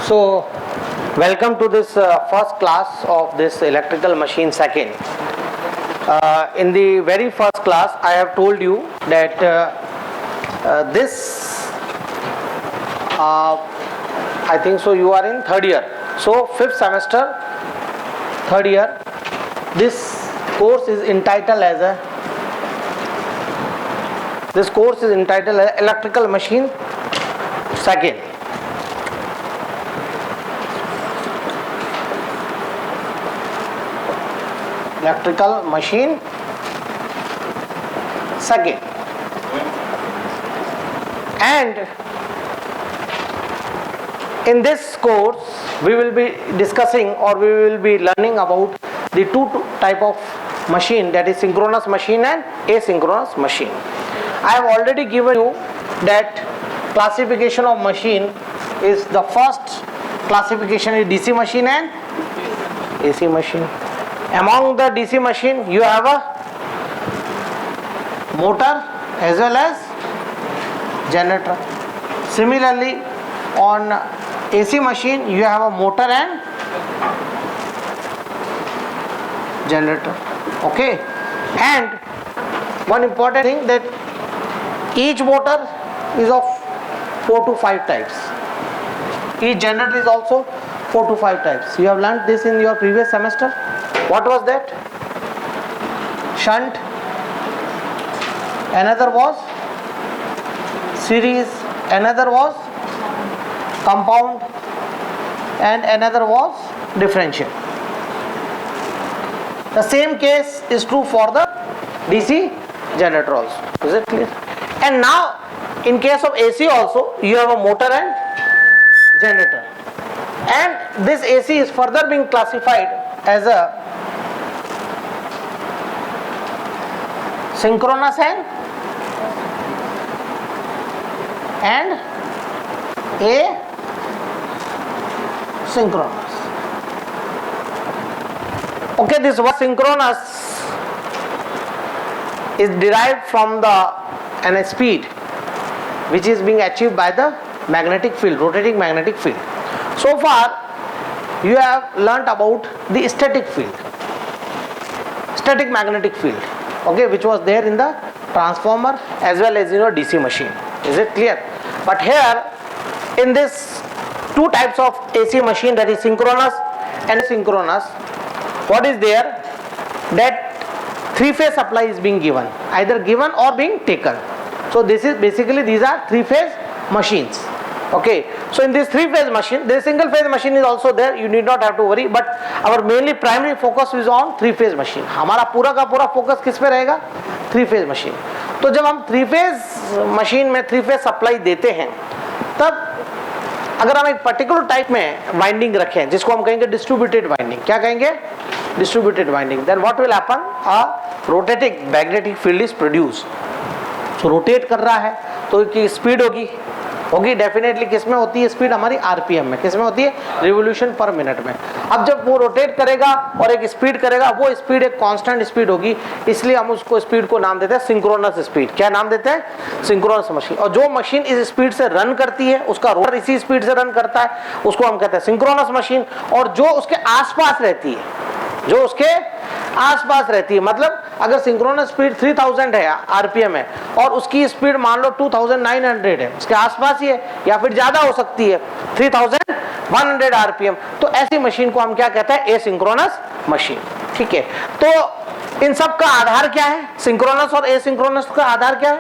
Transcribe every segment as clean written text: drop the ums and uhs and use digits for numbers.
So, welcome to this first class of this electrical machine second. In the very first class, I have told you that this, I think so you are in third year. So, fifth semester, third year, this course is entitled as electrical machine second. Electrical machine second. And in this course we will be discussing or we will be learning about the two type of machine, that is synchronous machine and asynchronous machine. I have already given you that classification of machine is the first classification is DC machine and AC machine. Among the DC machine you have a motor as well as generator. Similarly, on AC machine you have a motor and generator. Okay, and one important thing that each motor is of 4 to 5 types. Each generator is also 4 to 5 types. You have learnt this in your previous semester. What was that? Shunt. Another was series. Another was compound. And another was differential. The same case is true for the DC generator also. Is it clear? And now, in case of AC also, you have a motor and generator. And this AC is further being classified as a synchronous and asynchronous. Okay, this word synchronous is derived from an speed which is being achieved by the magnetic field, rotating magnetic field. So far you have learnt about the static field, static magnetic field, okay, which was there in the transformer as well as DC machine. Is it clear? But here in this two types of AC machine, that is synchronous and asynchronous, what is there? That three-phase supply is being given, either given or being taken. So this is basically, these are three-phase machines. Okay, so in this three-phase machine, the single-phase machine is also there. You need not have to worry. But our mainly primary focus is on three-phase machine. हमारा पूरा का पूरा focus किस पे रहेगा? Three-phase machine. तो जब हम थ्री-फेज मशीन में थ्री-फेज सप्लाई देते हैं, तब अगर हम एक पर्टिकुलर टाइप में वाइंडिंग रखें, जिसको हम कहेंगे डिस्ट्रीब्यूटेड वाइंडिंग, क्या कहेंगे? Distributed winding. Then what will happen? A rotating magnetic field is produce. So rotate कर रहा है तो की स्पीड होगी डेफिनेटली. किस में होती है स्पीड? हमारी आरपीएम में. किस में होती है? रिवोल्यूशन पर मिनट में. अब जब वो रोटेट करेगा और एक स्पीड करेगा, वो स्पीड एक कांस्टेंट स्पीड होगी, इसलिए हम उसको स्पीड को नाम देते हैं सिंक्रोनस स्पीड. क्या नाम देते हैं? Synchronous machine. और जो मशीन इस स्पीड से रन करती है, उसका रोटर इसी स्पीड से रन करता है, उसको हम कहते हैं सिंक्रोनस मशीन. और जो उसके आसपास रहती है, जो उसके आसपास रहती है, मतलब अगर सिंक्रोनस स्पीड 3000 है आरपीएम है और उसकी स्पीड मान लो 2900 है, उसके आसपास ही है, या फिर ज्यादा हो सकती है 3100 आरपीएम, तो ऐसी मशीन को हम क्या कहते हैं? Asynchronous machine. ठीक है, तो इन सब का आधार क्या है? सिंक्रोनस और एसिंक्रोनस का आधार क्या है?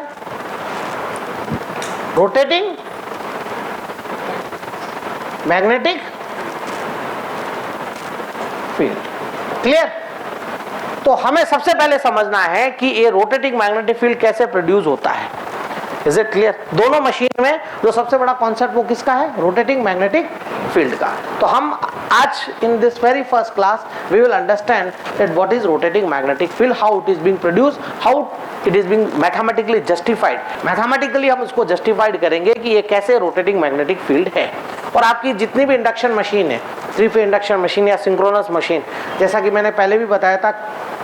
Rotating magnetic field. क्लियर? तो हमें सबसे पहले समझना है कि ये रोटेटिंग मैग्नेटिक फील्ड कैसे प्रोड्यूस होता है. Is it clear? दोनों मशीन में जो सबसे बड़ा कॉन्सेप्ट वो किसका है? रोटेटिंग मैग्नेटिक फील्ड का. तो हम आज in this very first class we will understand that what is rotating magnetic field, how it is being produce, how it is being mathematically justified. Mathematically हम उसको जस्टिफाइड करेंगे कि ये कैसे रोटेटिंग मैग्नेटिक फील्ड है. और आपकी जितनी भी इंडक्शन मशीन है, थ्री फेज इंडक्शन मशीन या सिंक्रोनस मशीन, जैसा कि मैंने पहले भी बताया था,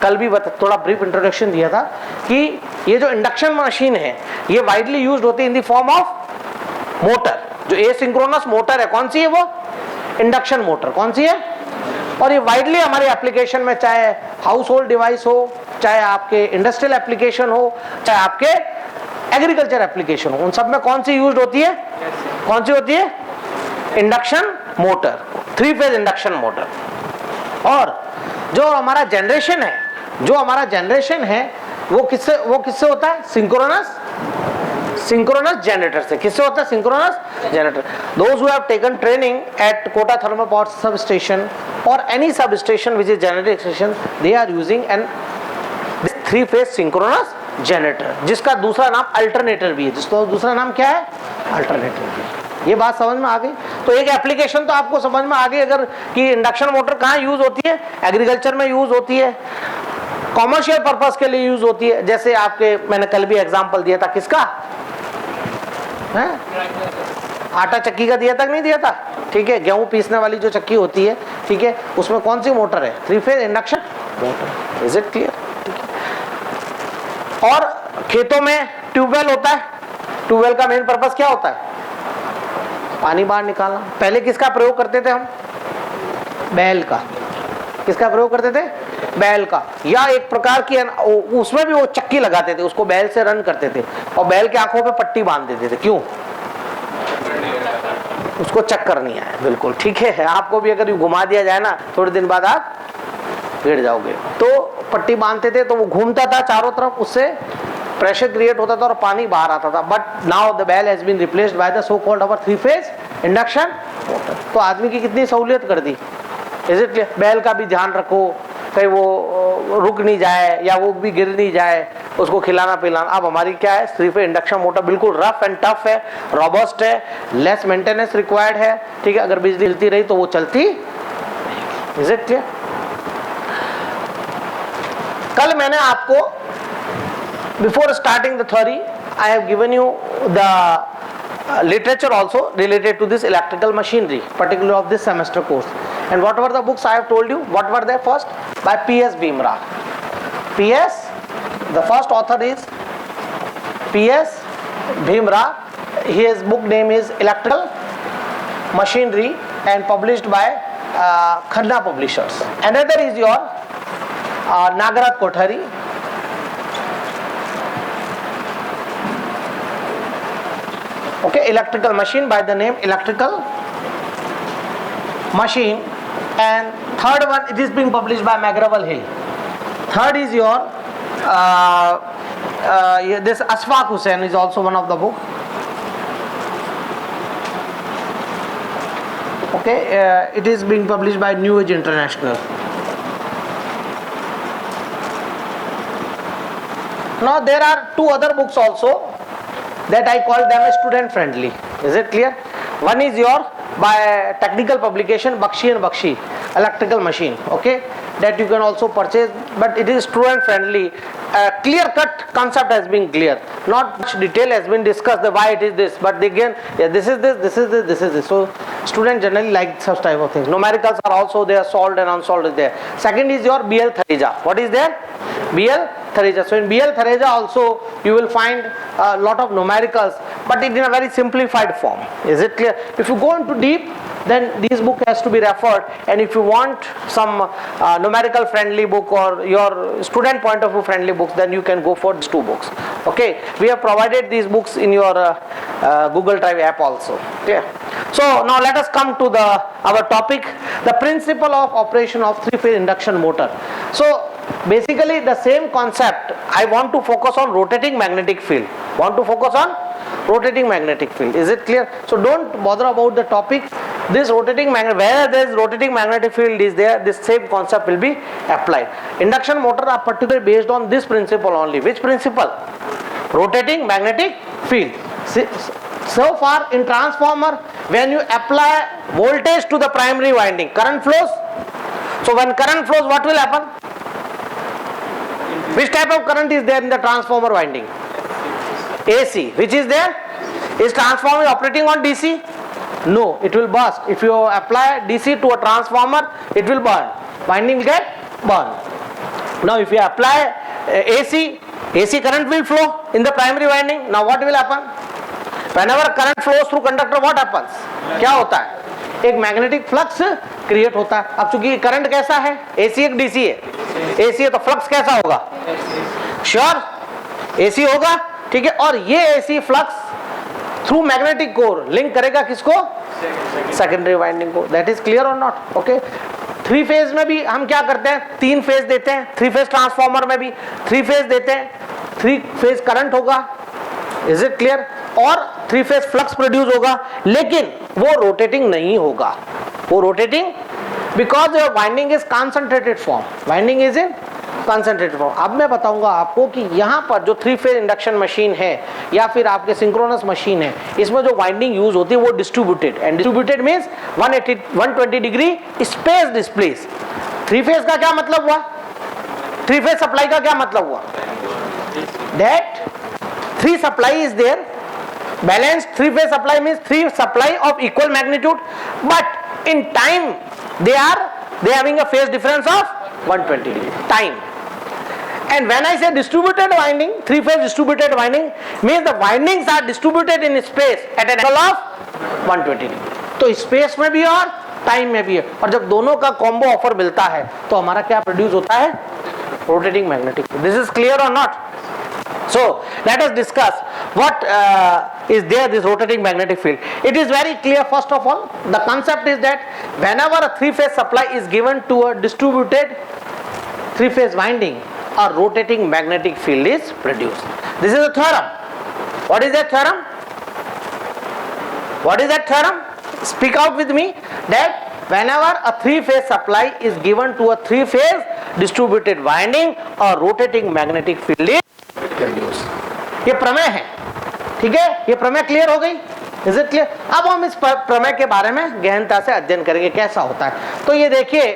कल भी थोड़ा ब्रीफ इंट्रोडक्शन दिया था कि ये जो इंडक्शन मशीन है ये वाइडली यूज्ड होती है in the form of motor. जो एसिंक्रोनस मोटर है, कौन सी है वो? Induction motor. कौन सी है? और ये वाइडली हमारे एप्लीकेशन में, चाहे हाउस होल्ड डिवाइस हो, चाहे आपके इंडस्ट्रियल एप्लीकेशन हो, चाहे आपके एग्रीकल्चर एप्लीकेशन हो, उन सब में कौन सी यूज होती है? कौन सी होती है? Induction motor, 3 phase induction motor. और जो हमारा जनरेशन है वो किससे होता है? सिंक्रोनस जनरेटर से। किससे होता है? Synchronous generator. Those who have taken training at Kota Thermal Power Substation or any substation which is generating station, they are using an 3 phase synchronous generator, जिसका दूसरा नाम अल्टरनेटर भी है। जिसका दूसरा नाम क्या है? अल्टरनेटर भी। ये बात समझ में आ गई? तो एक एप्लीकेशन तो आपको समझ में आ गई अगर कि इंडक्शन मोटर कहाँ यूज होती है? एग्रीकल्चर में यूज होती है, कॉमर्शियल पर्पस के लिए यूज होती है। जैसे आपके मैंने कल भी एग्जांपल दिया था, किसका है? आटा चक्की का दिया था कि नहीं दिया था? ठीक है, गेहूं पीसने वाली जो चक्की होती है, ठीक है, उसमें कौन सी मोटर है? 3 phase induction motor. Is it clear? और खेतों में ट्यूबवेल होता है। ट्यूबवेल का मेन पर्पस क्या होता है? पानी बाहर निकालना। पहले किसका प्रयोग करते थे हम? बैल का। किसका प्रयोग करते थे? बैल का। या एक प्रकार की उसमें भी वो चक्की लगाते थे, उसको बैल से रन करते थे और बैल के आंखों पे पट्टी बांध देते थे। क्यों? उसको चक्कर नहीं आया। बिल्कुल ठीक है। आपको भी अगर घुमा दिया जाए ना, थोड़े दिन बाद आप गिर जाओगे। तो पट्टी बांधते थे तो वो घूमता था चारों तरफ, उससे प्रेशर क्रिएट होता था और पानी बाहर आता था। बट नाउ द बैल has been replaced by the so called our 3 phase induction motor. तो आदमी की कितनी सहूलियत कर दी। Is it clear? बैल का भी ध्यान रखो, कहीं वो रुक नहीं जाए या वो भी गिर नहीं जाए, उसको खिलाना पिलाना। अब हमारी क्या है? 3 फेज इंडक्शन मोटर बिल्कुल रफ एंड टफ है, रोबस्ट है, लेस मेंटेनेंस रिक्वायर्ड है। ठीक है, अगर बिजली हिलती रही तो वो चलती। Is it clear? कल मैंने आपको before starting the theory I have given you the literature also related to this electrical machinery, particularly of this semester course. And what were the books I have told you? What were they? First, by P.S. Bhimrao. P.S. The first author is P.S. Bhimrao. His book name is Electrical Machinery and published by Khanna Publishers. Another is your Nagaraj Kothari. Okay, electrical machine by the name electrical machine. And third one, it is being published by McGraw Hill. Third is your this Ashfaq Hussain is also one of the book. Okay, it is being published by New Age International. Now there are 2 other books also that I call them student friendly. Is it clear? One is your by technical publication Bakshi and Bakshi, electrical machine. Okay, that you can also purchase, but it is student friendly. Clear cut concept has been clear. Not much detail has been discussed. The why it is this, but again, yeah, this is this, this is this, this is this. So students generally like such type of things. Numericals are also there, solved and unsolved is there. Second is your BL Thareja. What is there? BL Thareja. So in BL Thareja also you will find a lot of numericals, but in a very simplified form. Is it clear? If you go into deep, then this book has to be referred, and if you want some numerical friendly book or your student point of view friendly books, then you can go for these 2 books. Okay, we have provided these books in your Google Drive app also. Okay, so now let us come to our topic, the principle of operation of 3 phase induction motor. So basically the same concept. I want to focus on rotating magnetic field. Rotating magnetic field. Is it clear? So don't bother about the topic. This rotating magnet, where there is rotating magnetic field is there, this same concept will be applied. Induction motor are particularly based on this principle only. Which principle? Rotating magnetic field. So far in transformer, when you apply voltage to the primary winding, current flows. So when current flows, what will happen? Which type of current is there in the transformer winding? AC. Which is there? Is transformer operating on DC? No, it will burst. If you apply DC to a transformer, it will burn. Winding will get burned. Now if you apply AC current will flow in the primary winding. Now what will happen? Whenever current flows through conductor, what happens? क्या होता है? एक magnetic flux create होता है। अब चूंकि current कैसा है, एसी एक डीसी है, एसी है तो फ्लक्स कैसा होगा, श्योर एसी होगा, ठीक है। और ये AC flux through magnetic core link करेगा किसको, सेकेंडरी वाइंडिंग को। दैट इज क्लियर और नॉट, ओके। थ्री फेज में भी हम क्या करते हैं, तीन फेज देते हैं, थ्री फेज ट्रांसफॉर्मर में भी थ्री फेज देते हैं, थ्री फेज करंट होगा, इज इट क्लियर, और थ्री फेज फ्लक्स प्रोड्यूस होगा, लेकिन वो रोटेटिंग नहीं होगा, वो rotating because your winding is concentrated form, winding is in concentrated form. अब मैं बताऊंगा आपको कि यहाँ पर जो थ्री फेज इंडक्शन मशीन है या फिर आपके सिंक्रोनस मशीन है, इसमें जो वाइंडिंग यूज होती है वो distributed, and distributed means 120 degree space displace. Three phase का क्या मतलब हुआ, थ्री फेज सप्लाई का क्या मतलब हुआ, that three supply is there, balanced three phase supply means three supply of equal magnitude, but in time they having a phase difference of 120 degree time. And when I say distributed winding, three phase distributed winding means the windings are distributed in space at an angle of 120 degree. तो space में भी और time में भी है, और जब दोनों का कॉम्बो ऑफर मिलता है तो हमारा क्या प्रोड्यूस होता है, rotating magnetic field. This is clear और not? So let us discuss what is there, this rotating magnetic field. It is very clear. First of all, the concept is that whenever a three phase supply is given to a distributed three phase winding, a rotating magnetic field is produced. This is a theorem. What is that theorem? What is that theorem? Speak out with me. That whenever a three phase supply is given to a three phase distributed winding, a rotating magnetic field is ये प्रमेय है, ठीक है, ये प्रमेय clear हो गई, is it clear? अब हम इस प्रमेय के बारे में गहनता से अध्ययन करेंगे कैसा होता है। तो ये देखिए,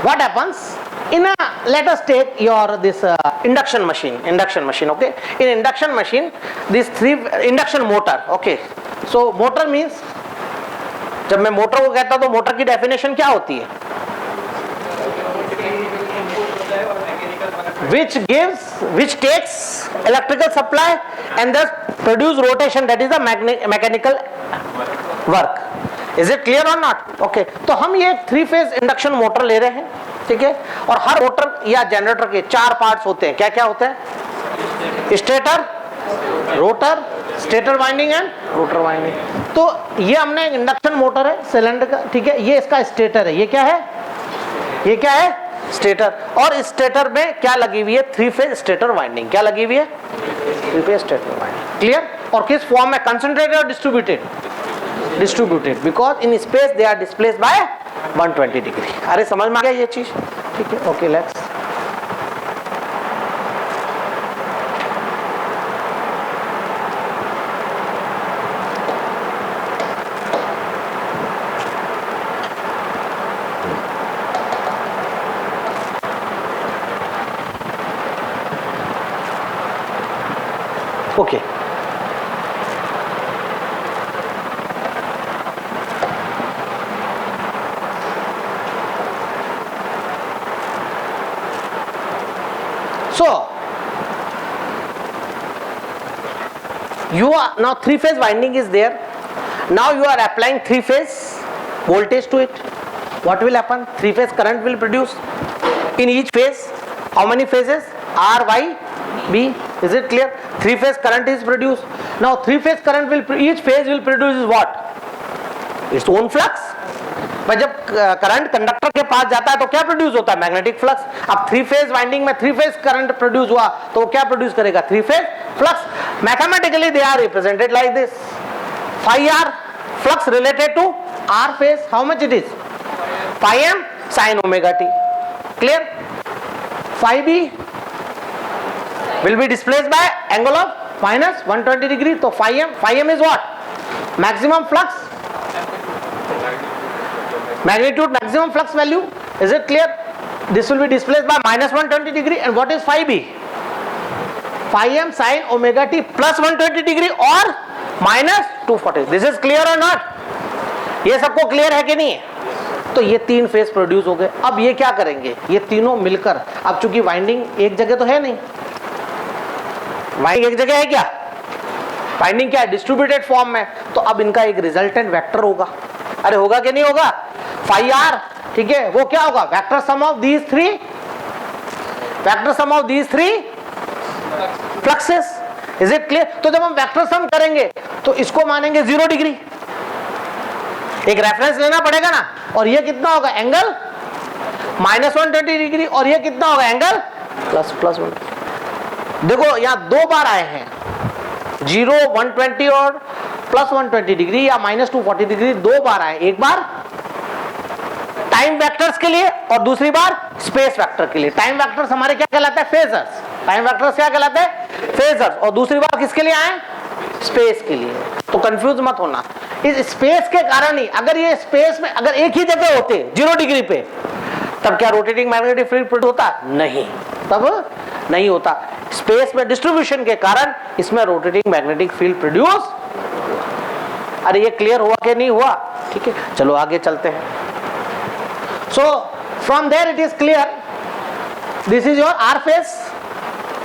what happens in a, let us take your this induction machine, okay. In induction machine this three induction motor, okay. So motor means, जब मैं मोटर को कहता हूं तो मोटर की डेफिनेशन क्या होती है, which takes electrical supply and thus produce rotation, that is the mechanical work. Is it clear or not? Okay. तो हम ये थ्री फेज इंडक्शन मोटर ले रहे हैं, ठीक है, और हर मोटर या जनरेटर के चार पार्ट्स होते हैं। क्या क्या होते हैं, stator, rotor, stator winding and rotor winding. तो ये हमने इंडक्शन मोटर है सिलेंडर का, ठीक है, ये इसका स्टेटर है, ये क्या है, ये क्या है, स्टेटर। और स्टेटर में क्या लगी हुई है, थ्री फेज स्टेटर वाइंडिंग। क्या लगी हुई है, three phase stator winding. Clear? और किस फॉर्म में, कंसंट्रेटेड और distributed, distributed, because in space they are displaced by 120 degree. अरे समझ में आ गया ये चीज, ठीक है, okay. Let's okay. So you are now three phase winding is there. Now you are applying three phase voltage to it. What will happen? Three phase current will produce in each phase. How many phases? R, Y, B. Is it clear? Three phase current is produced. Now three phase current will, each phase will produce what? Its own flux. भाई जब current conductor के पास जाता है तो क्या produce होता है, magnetic flux. अब थ्री फेज वाइंडिंग में थ्री फेज करंट प्रोड्यूस हुआ तो क्या प्रोड्यूस करेगा, three phase flux. Mathematically they are represented like this, phi R flux related to R phase, how much it is, phi m sine omega t. Clear? Phi B will be displaced by angle of minus 120 degree. So phi m is what, maximum flux, magnitude, maximum flux value. Is it clear? This will be displaced by minus 120 degree. And what is phi b? Phi m sin omega t plus 120 degree or minus 240. This is clear or not? ये सबको clear है कि नहीं है? तो ये तीन phase produce हो गए। अब ये क्या करेंगे, ये तीनों मिलकर, अब चूंकि वाइंडिंग एक जगह तो है नहीं, वाइंडिंग एक जगह है क्या, फाइंडिंग क्या है, डिस्ट्रीब्यूटेड फॉर्म में, तो अब इनका एक रिजल्टेंट वेक्टर होगा। अरे होगा कि नहीं होगा, फाई आर, ठीक है, वो क्या होगा, vector sum of these three, vector sum of these three fluxes. Is it clear? तो जब हम वेक्टर सम करेंगे तो इसको मानेंगे 0 डिग्री, एक रेफरेंस लेना पड़ेगा ना, और ये कितना होगा एंगल -120 डिग्री, और ये कितना होगा एंगल +1। देखो यहां दो बार आए हैं, 0 120 और +120 डिग्री या -240 डिग्री, दो बार आए, एक बार टाइम वेक्टर्स के लिए और दूसरी बार स्पेस वेक्टर के लिए। टाइम वेक्टर्स हमारे क्या कहलाते हैं, फेजर्स, टाइम वेक्टर्स क्या कहलाते हैं, फेजर्स, और दूसरी बार किसके लिए आए, स्पेस के लिए। तो कंफ्यूज मत होना, इस स्पेस के कारण ही, अगर ये स्पेस में अगर एक ही जगह होते 0 डिग्री पे, तब क्या रोटेटिंग मैग्नेटिक फील्ड प्रोड्यूस होता, नहीं, तब नहीं होता। स्पेस में डिस्ट्रीब्यूशन के कारण इसमें रोटेटिंग मैग्नेटिक फील्ड प्रोड्यूस। अरे ये क्लियर हुआ कि नहीं हुआ, ठीक है, चलो आगे चलते हैं। So from there it is clear, this is your R phase,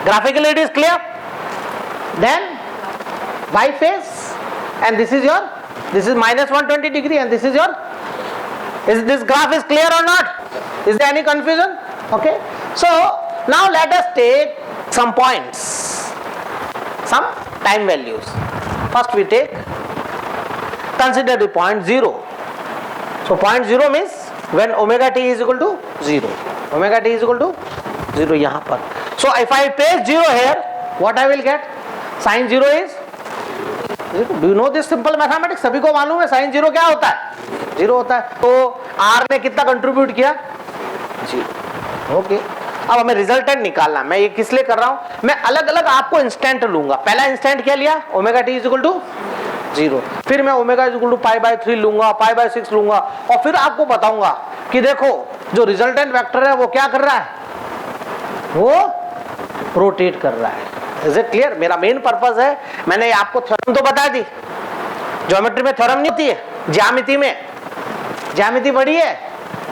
graphically it is clear, then y phase, and this is -120 degree, and this is your, is this graph is clear or not, is there any confusion? Okay, so now let us take some points, some time values. First we take, consider the point 0. So point 0 means when omega t is equal to 0, omega t is equal to 0 यहाँ पर. So if I place 0 here, what I will get? Sin 0 is 0. Do you know this simple mathematics? सभी को मालूम है sin 0 क्या होता है, 0 होता है। तो R ने कितना कंट्रीब्यूट किया, 0। ओके, अब हमें रिजल्टेंट निकालना। मैं ये किस लिए कर रहा हूं, मैं अलग अलग आपको इंस्टेंट लूंगा। पहला इंस्टेंट क्या लिया, omega t is equal to 0, फिर मैं ओमेगा इज इक्वल टू π/3 लूंगा, π/6 लूंगा, और फिर आपको बताऊंगा कि देखो जो रिजल्टेंट वेक्टर है वो क्या कर रहा है, वो रोटेट कर रहा है। Is it clear? मेरा मेन पर्पस है, मैंने आपको थ्योरम तो बता दी, ज्योमेट्री में थ्योरम नहीं होती है, ज्यामिति में, ज्यामिति बड़ी है,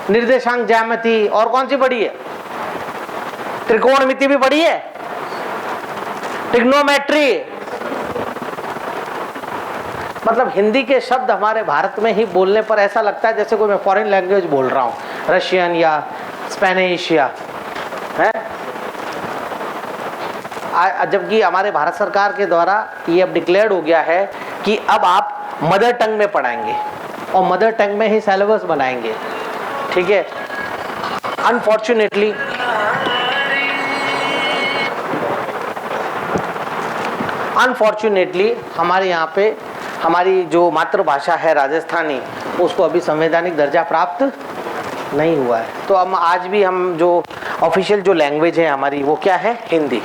निर्देशांक ज्यामिति, और कौन सी बड़ी है, त्रिकोणमिति भी बड़ी है, ट्रिग्नोमेट्री। मतलब हिंदी के शब्द हमारे भारत में ही बोलने पर ऐसा लगता है जैसे कोई मैं फॉरेन लैंग्वेज बोल रहा हूँ, रशियन या स्पेनिश या है, जबकि हमारे भारत सरकार के द्वारा ये अब डिक्लेयर्ड हो गया है कि अब आप मदर टंग में पढ़ाएंगे और मदर टंग में ही सिलेबस बनाएंगे, ठीक है। अनफॉर्चुनेटली हमारे यहाँ पे हमारी जो मातृभाषा है राजस्थानी, उसको अभी संवैधानिक दर्जा प्राप्त नहीं हुआ है। तो हम आज भी हम जो ऑफिशियल जो लैंग्वेज है हमारी वो क्या है, हिंदी,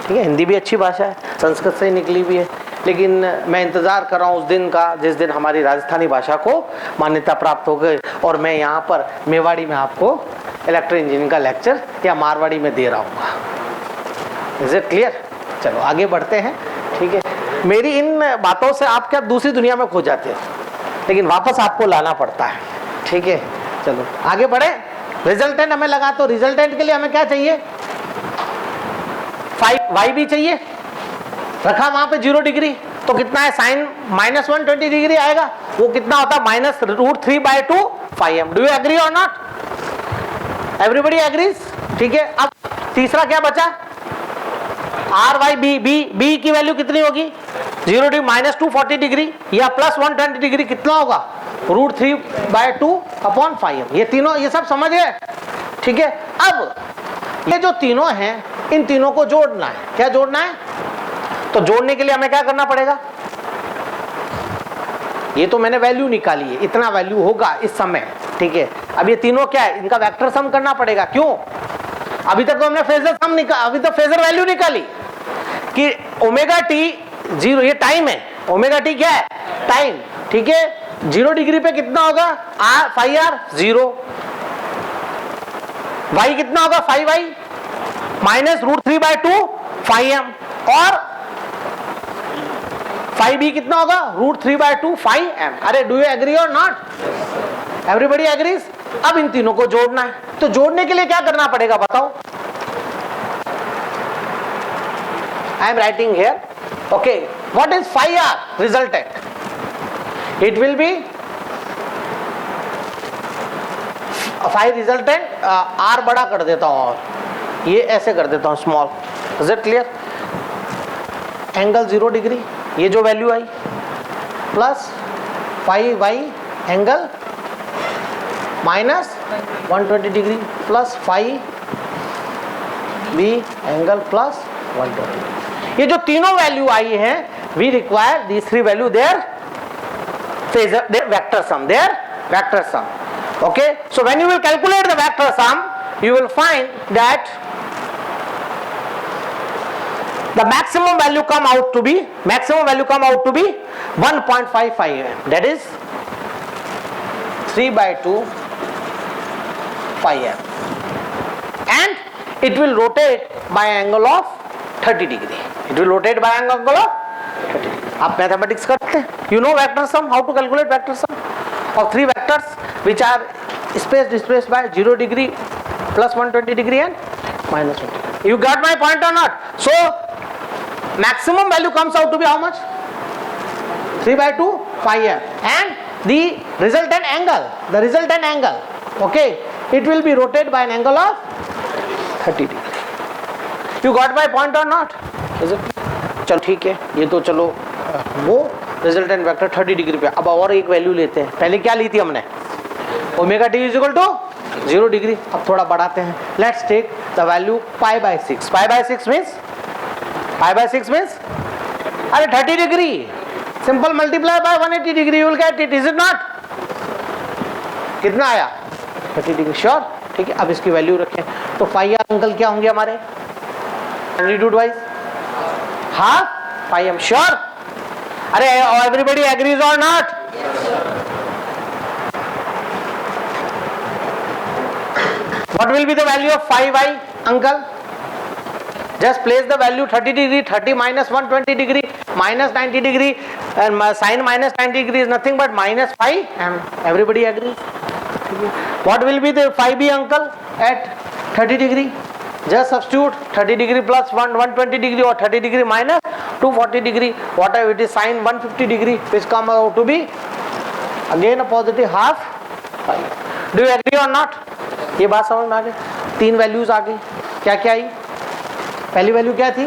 ठीक है। हिंदी भी अच्छी भाषा है, संस्कृत से ही निकली भी है, लेकिन मैं इंतज़ार कर रहा हूँ उस दिन का जिस दिन हमारी राजस्थानी भाषा को मान्यता प्राप्त हो गई और मैं यहाँ पर मेवाड़ी में आपको इलेक्ट्रिक इंजीनियरिंग का लेक्चर या मारवाड़ी में दे रहा हूँ। Is it clear? चलो आगे बढ़ते हैं, ठीक है। मेरी इन बातों से आप क्या दूसरी दुनिया में खो जाते हो, लेकिन वापस आपको लाना पड़ता है, ठीक है। चलो आगे बढ़े। रिजल्टेंट हमें लगा, तो रिजल्टेंट के लिए हमें क्या चाहिए, y भी चाहिए, रखा वहां पे 0 डिग्री, तो कितना है, साइन -120 डिग्री आएगा, वो कितना होता है, -√3/2 φm। डू यू एग्री और नॉट? एवरीबडी एग्रीज, ठीक है। अब तीसरा क्या बचा, RYB की वैल्यू कितनी होगी, 0 डिग्री -240 डिग्री या +120 डिग्री, कितना होगा, √3/2 अपॉन φm। ये तीनों, ये सब समझ गए, ठीक है। अब ये जो तीनों हैं, इन तीनों को जोड़ना है। क्या जोड़ना है, तो जोड़ने के लिए हमें क्या करना पड़ेगा, ये तो मैंने वैल्यू निकाली है, इतना वैल्यू होगा इस समय, ठीक है। अब ये तीनों क्या है, इनका वेक्टर सम करना पड़ेगा। क्यों, अभी तक तो हमने फेजर सम अभी तो फेजर वैल्यू निकाली कि ओमेगा टी 0, ये टाइम है, ओमेगा टी क्या है, टाइम, ठीक है। 0 डिग्री पे कितना होगा, φr 0, y कितना होगा, φy -√3/2 φm, और φb कितना होगा, √3/2 φm। अरे डू यू एग्री और नॉट? Everybody agrees. अब इन तीनों को जोड़ना है, तो जोड़ने के लिए क्या करना पड़ेगा बताओ। I am writing here, okay, What is phi r resultant? It will be phi resultant, r बड़ा कर देता हूं और ये ऐसे कर देता हूं small. Is it clear? Angle 0 degree, ये जो value I plus phi Y angle minus 120 degree plus phi B angle plus 120. ये जो तीनों वैल्यू आई है, we require these three value their phasor, their vector sum, their vector sum. Okay, so when you will calculate the vector sum, you will find that the maximum value come out to be 1.55. That is 3/2 phi m, and it will rotate by angle of 30 degree. It will rotate by angle of 30 degree. आप mathematics करते हैं, you know vector sum, how to calculate vector sum of three vectors which are spaced by 0 degree, plus 120 degree and minus 20 degree. You got my point or not? So maximum value comes out to be how much? 3/2 phi m, and the resultant angle, okay, it will be rotated by an angle of 30 degree. You got my point or not? Is it? चलो ठीक है, ये तो चलो वो resultant vector 30 degree पे. अब और एक वैल्यू लेते हैं. पहले क्या ली थी हमने? Omega t is equal to 0 degree. अब थोड़ा बढ़ाते हैं. Let's take the value pi by 6. Pi by 6 means अरे 30 degree. Simple multiply by 180 degree, you will get it. Is it not? कितना आया? 30 डिग्री. श्योर? ठीक है. अब इसकी वैल्यू रखें तो फाई आर अंकल क्या होंगे हमारे magnitude wise? Half pi m. Sure? अरे एवरीबॉडी एग्रीज और not? What will be the value of phi y, uncle? Just place the value 30 degree, 30 minus 120 degree, minus 90 degree, and sin minus 90 degree is nothing but minus phi, and everybody agrees. What will be the phi b, uncle, at 30 degree? Just substitute 30 degree plus 120 degree or 30 degree minus 240 degree, whatever it is, sin 150 degree, which come out to be again a positive half phi. Do you agree or not? ये बात समझ में आ गई. तीन values आ गई. क्या क्या आई? पहली वैल्यू क्या थी?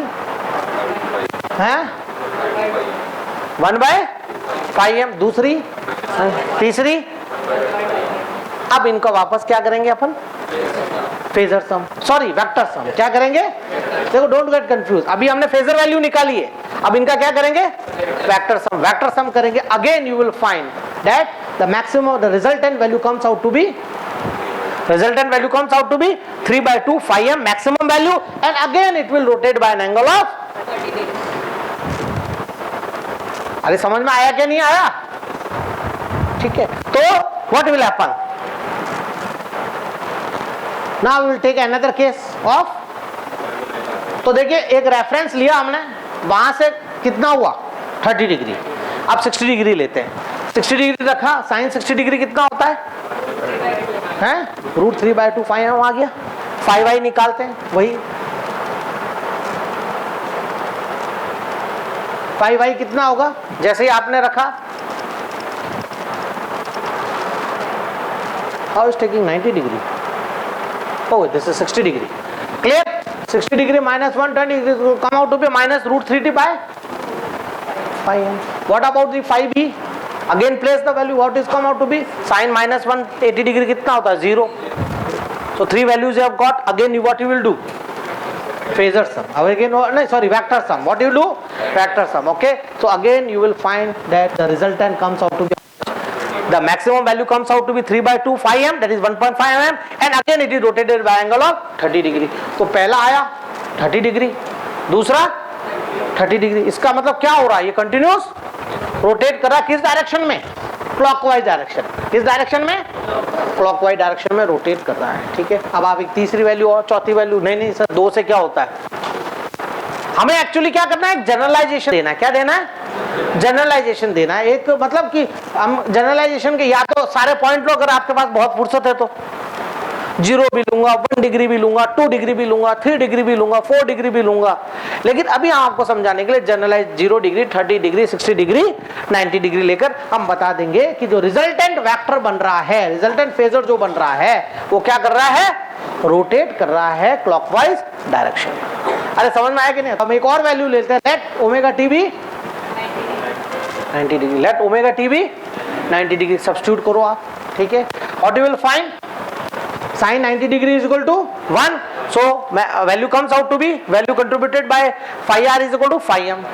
हैं? 1/5m. दूसरी, तीसरी. अब इनको वापस क्या करेंगे अपन? Phasor sum, sorry vector sum. क्या करेंगे? देखो, डोंट गेट कंफ्यूज. अभी हमने फेजर वैल्यू निकाली है, अब इनका क्या करेंगे? Vector sum. वेक्टर सम करेंगे. Again you will find that the maximum, the resultant value comes out to be 3/2 phi m maximum value, and again it will rotate by an angle of. अरे समझ में आया क्या नहीं आया? ठीक है. तो what will happen? Now we will take another case of. तो देखिए, एक रेफरेंस लिया हमने, वहां से कितना हुआ? 30 डिग्री. अब 60 डिग्री लेते हैं. 60 डिग्री रखा, साइन 60 डिग्री कितना होता है? √3/2 phi m आ गया. phi y निकालते हैं. वही phi y कितना होगा? जैसे ही आपने रखा, how is taking 90 degree? Oh, this is 60 degree. Clear? 60 degree minus 120 degree will come out to be minus √3t by phi m. What about the phi b? Again place the value. What is come out to be? Sin minus 180 degree कितना होता है? 0. So three values you have got. Again what you will do? Phasor sum. Again, no, sorry, vector sum. What you do? Vector sum. Okay. So again you will find that the resultant comes out to be, the maximum value comes out to be 3/2 phi m, that is 1.5 mm, and again it is rotated by angle of 30 degree. तो पहला आया 30 degree, दूसरा 30 degree. इसका मतलब क्या हो रहा है? ये कंटिन्यूस रोटेट कर रहा है. किस डायरेक्शन में? Clockwise direction. किस डायरेक्शन में? क्लॉकवाइज डायरेक्शन में रोटेट कर रहा है. ठीक है. अब आप एक तीसरी वैल्यू और चौथी वैल्यू. नहीं सर, 2 से क्या होता है? हमें एक्चुअली क्या करना है? जनरलाइजेशन देना है. क्या देना है? जनरलाइजेशन देना है. एक मतलब कि हम जनरलाइजेशन के, या तो सारे पॉइंट लो अगर आपके पास बहुत फुर्सत है 0 भी लूंगा, 1 डिग्री भी लूंगा, 2 डिग्री भी लूंगा, 3 डिग्री भी लूंगा, 4 डिग्री भी लूंगा। लेकिन अभी आपको समझाने के लिए generalize 0 degree, 30 degree, 60 degree, 90 degree लेकर हम बता देंगे कि जो रिजल्टेंट वेक्टर बन रहा है, रिजल्टेंट फेजर जो बन रहा है, वो क्या कर रहा है, रोटेट कर रहा है क्लॉकवाइज डायरेक्शन। अरे समझ में आया कि नहीं? हम एक और वैल्यू लेते हैं, let omega t be 90 degree, let omega t be 90 degree, substitute करो आप, ठीक है। What you will find, sin 90 degree is equal to 1, so value comes out to be, value contributed by phi r is equal to phi m.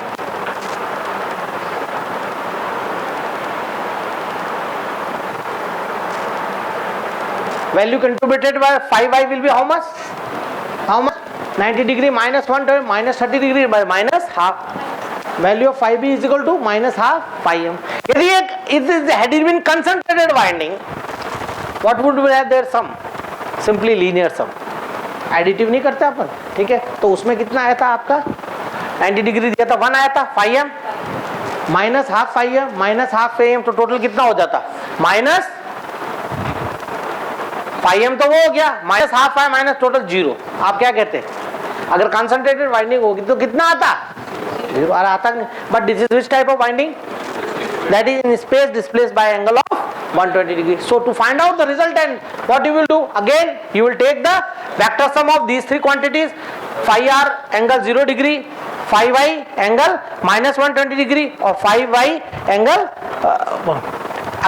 Value contributed by phi y will be how much? How much? 90 degree minus 1 to minus 30 degree by minus half. Value of phi b is equal to minus half phi m. यदि it had been concentrated winding, what would we have there sum? Simply linear sum, additive नहीं करते अपन, ठीक है। तो उसमें कितना आया था आपका, 90 डिग्री दिया था, 1 आया था, phi m minus half phi m minus half phi m, तो टोटल कितना हो जाता, माइनस फाई एम, तो वो हो गया minus half phi minus total 0। आप क्या कहते हैं, अगर कंसंट्रेटेड वाइंडिंग होगी तो कितना आता, 0 आता नहीं। But this is which type of winding, that is in space displaced by angle of 120 degree. So to find out the resultant, what you will do, again you will take the vector sum of these three quantities, phi r angle 0 degree, phi y angle minus 120 degree, or phi y angle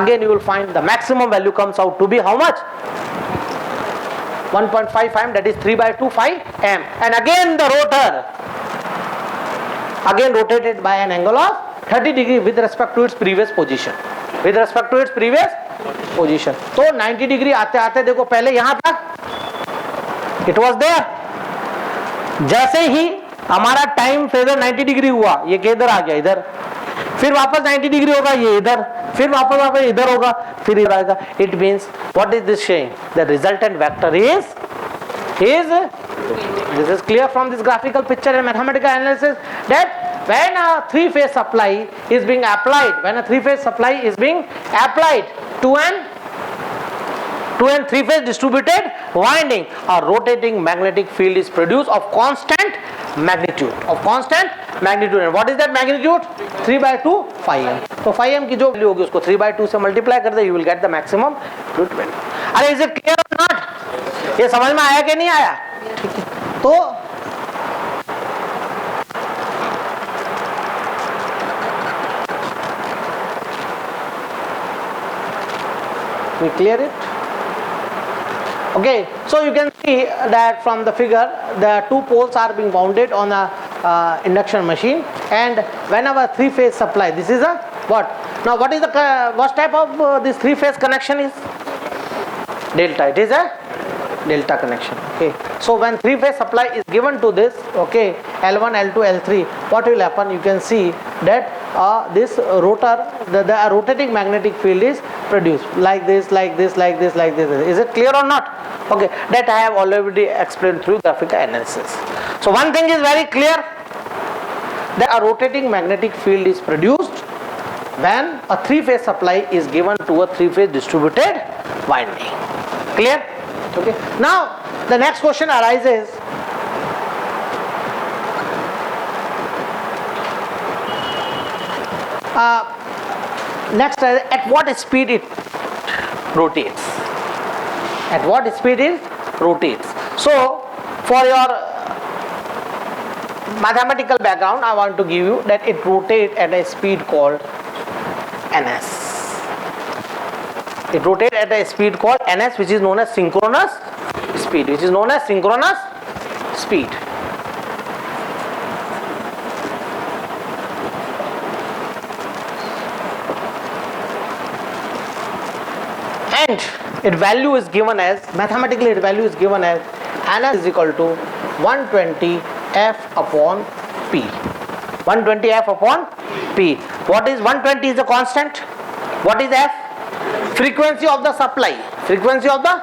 again you will find the maximum value comes out to be how much, 1.5 m, that is 3/2 phi m. And again the rotor again rotated by an angle of 30 degree with respect to its previous position, with respect to its previous position. तो 90 degree आते आते देखो, पहले यहां था, it was there, जैसे ही हमारा time phasor 90 degree हुआ, ये किधर आ गया, इधर, फिर वापस 90 डिग्री होगा, ये इधर, फिर वापस इधर होगा, फिर इधर आएगा। It means what is this saying, the resultant vector is this is clear from this graphical picture and mathematical analysis, that when a three-phase supply is being applied, when a three-phase supply is being applied to an three-phase distributed winding, a rotating magnetic field is produced of constant magnitude, and what is that magnitude, 3/2 phi m. तो phi m की जो value होगी उसको 3/2 से multiply कर दे, you will get the maximum root value. अरे is it clear or not? ये समझ में आया कि नहीं आया, ठीक है। तो we clear it, okay. So you can see that from the figure, the two poles are being wounded on a induction machine, and whenever three-phase supply, this is a what, now what is the what type of this three-phase connection is delta, it is a delta connection, okay. So when three-phase supply is given to this, okay, L1, L2, L3, what will happen, you can see that this rotor, the rotating magnetic field is produced like this, like this, like this, like this. Is it clear or not? Okay, that I have already explained through graphical analysis. So one thing is very clear, that a rotating magnetic field is produced when a three-phase supply is given to a three-phase distributed winding. Clear? Okay. Now the next question arises, next, at what speed it rotates, at what speed it rotates. So for your mathematical background, I want to give you that it rotates at a speed called ns. It rotates at a speed called ns, which is known as synchronous speed, which is known as synchronous speed. And its value is given as, mathematically its value is given as ns is equal to 120 f upon p. 120 f upon p. What is 120 is a constant. What is f? Frequency of the supply. Frequency of the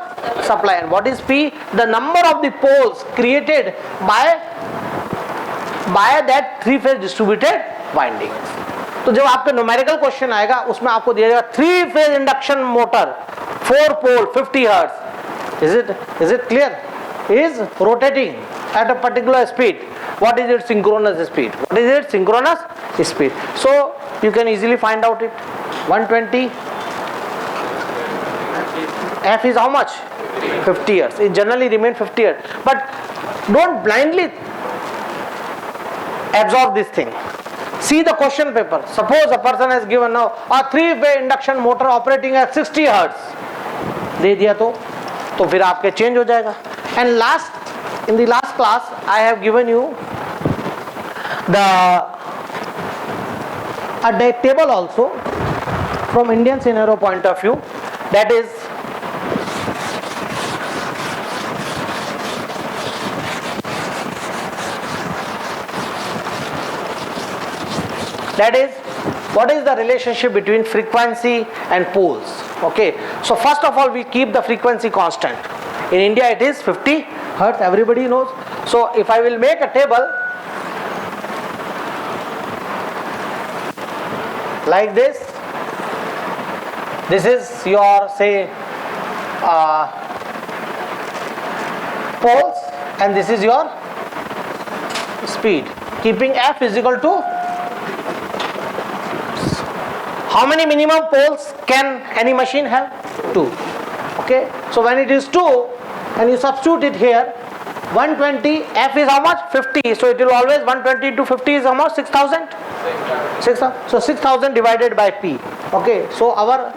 supply. And what is p? The number of the poles created by that three-phase distributed winding. तो जब आपका numerical question आएगा उसमें आपको दिया जाएगा 3-phase induction motor 4 pole 50 hertz, Is it clear? Is rotating at a particular speed. What is its synchronous speed? What is its synchronous speed? So you can easily find out it. 120. F is how much? 50 years. It generally remains 50 years. But don't blindly absorb this thing. See the question paper. Suppose a person has given now a 3-way induction motor operating at 60 hertz. दे दिया तो फिर आपके change हो जाएगा. And in the last class I have given you a table also from Indian scenario point of view, that is what is the relationship between frequency and poles. Okay, so first of all we keep the frequency constant. In India it is 50 hertz, everybody knows. So if I will make a table like this is your say poles and this is your speed, keeping F is equal to how many minimum poles can any machine have? 2. Okay, so when it is 2 and you substitute it here, 120, F is how much? 50. So it will always 120 into 50 is how much? 6,000. 6,000. So 6,000 divided by P. Okay, so our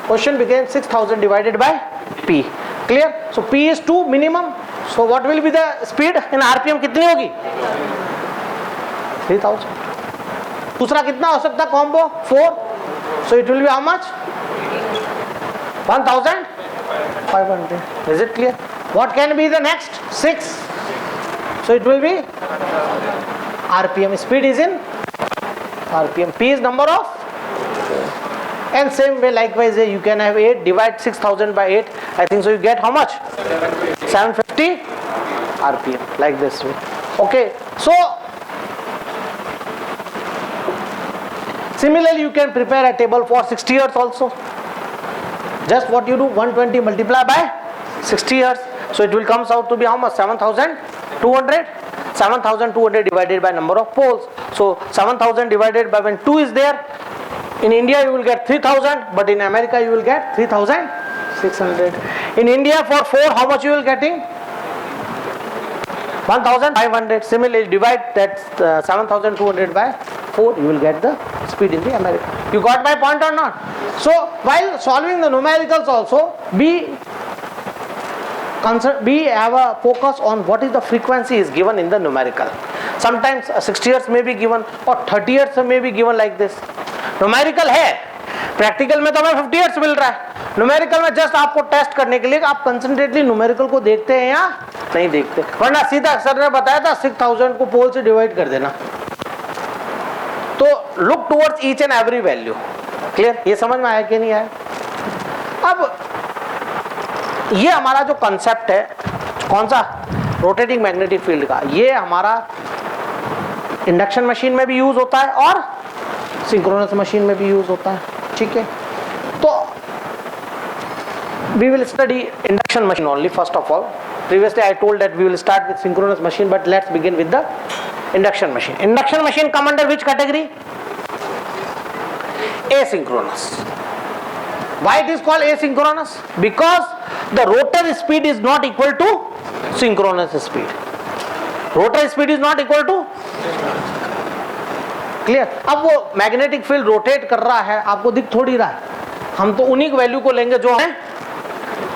question became 6,000 divided by P. Clear? So P is 2 minimum. So what will be the speed in RPM? कितनी होगी? 3,000. दूसरा कितना हो सकता combo? 4. So it will be how much? 1,500. Is it clear? What can be the next? 6. So it will be RPM. Speed is in RPM. P is number of. And same way likewise you can have 8, divide 6,000 by 8. I think so you get how much? 750 RPM. Like this way. Okay. So similarly you can prepare a table for 60 years also. Just what you do, 120 multiply by 60 years. So it will comes out to be how much? 7,200. 7,200 divided by number of poles. So 7,000 divided by when 2 is there. In India you will get 3,000, but in America you will get 3,600. In India for 4 how much you will getting? 1,500. Similarly divide that 7,200 by 4, you will get the speed in the America. You got my point or not? So while solving the numericals also, we have a focus on what is the frequency is given in the numerical. Sometimes 60 hertz may be given or 30 hertz may be given like this. Numerical है, practical में तो हमें 50 hertz मिल रहा है. Numerical में just आपको test करने के लिए आप कंसंट्रेटली numerical को देखते हैं या नहीं देखते. वरना सीधा सर ने बताया था 6,000 को पोल से डिवाइड कर देना. तो look towards each and every value. Clear? ये समझ में आया कि नहीं आया? अब ये हमारा जो कंसेप्ट है कौन सा रोटेटिंग मैग्नेटिक फील्ड का, ये हमारा इंडक्शन मशीन में भी यूज होता है और सिंक्रोनस मशीन में भी यूज होता है. ठीक है, तो we will study induction machine only first of all. Previously I told that we will start with synchronous machine, but let's begin with the induction machine. Induction machine come under which category? Asynchronous. Why it is called asynchronous? Because the rotor speed is not equal to synchronous speed. Rotor speed is not equal to. Clear? अब वो magnetic field rotate कर रहा है, आपको दिख थोड़ी रहा है. हम तो उन्हीं वैल्यू को लेंगे जो हमें